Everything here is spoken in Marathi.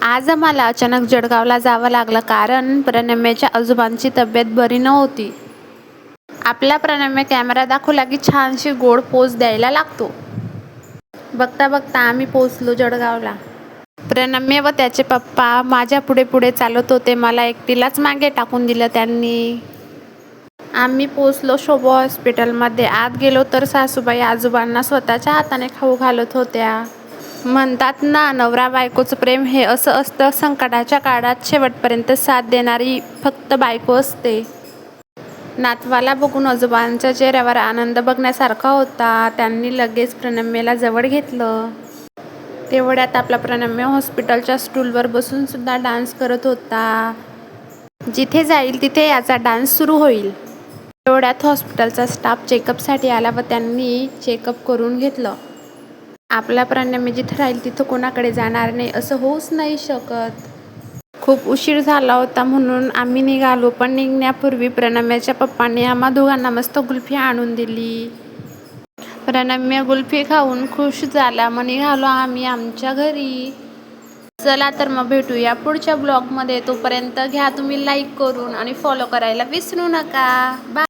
आज आम्हाला अचानक जळगावला जावं लागलं कारण प्रणम्याच्या आजोबांची तब्येत बरी नव्हती. आपला प्रणम्य कॅमेरा दाखवला की छानशी गोड पोज द्यायला लागतो. बघता बघता आम्ही पोहोचलो जळगावला. प्रणम्य व त्याचे पप्पा माझ्या पुढे पुढे चालत होते. मला एकटीलाच मागे टाकून दिलं त्यांनी. आम्ही पोहोचलो शोभा हॉस्पिटलमध्ये. आत गेलो तर सासूबाई आजोबांना स्वतःच्या हाताने खाऊ घालत होत्या. म्हणतात ना, नवरा बायकोचं प्रेम हे असं असतं, संकटाच्या काळात शेवटपर्यंत साथ देणारी फक्त बायको असते. नातवाला बघून आजोबांच्या चेहऱ्यावर आनंद बघण्यासारखा होता. त्यांनी लगेच प्रणम्यला जवळ घेतलं. तेवढ्यात आपला प्रणम्य हॉस्पिटलच्या स्टूलवर बसून सुद्धा डान्स करत होता. जिथे जाईल तिथे याचा डान्स सुरू होईल. तेवढ्यात हॉस्पिटलचा स्टाफ चेकअपसाठी आला व त्यांनी चेकअप करून घेतलं. आपला प्रणम्य जिथे राहील तिथं कोणाकडे जाणार नाही असं होऊच नाही शकत. खूप उशीर झाला होता म्हणून आम्ही निघालो. पण निघण्यापूर्वी प्रणम्याच्या पप्पांनी आम्हा दोघांना मस्त कुल्फी आणून दिली. प्रणम्य कुल्फी खाऊन खुश झाला. मग निघालो आम्ही आमच्या घरी. चला तर मग भेटूया पुढच्या ब्लॉगमध्ये. तोपर्यंत घ्या तुम्ही लाईक करून आणि फॉलो करायला विसरू नका. बाय.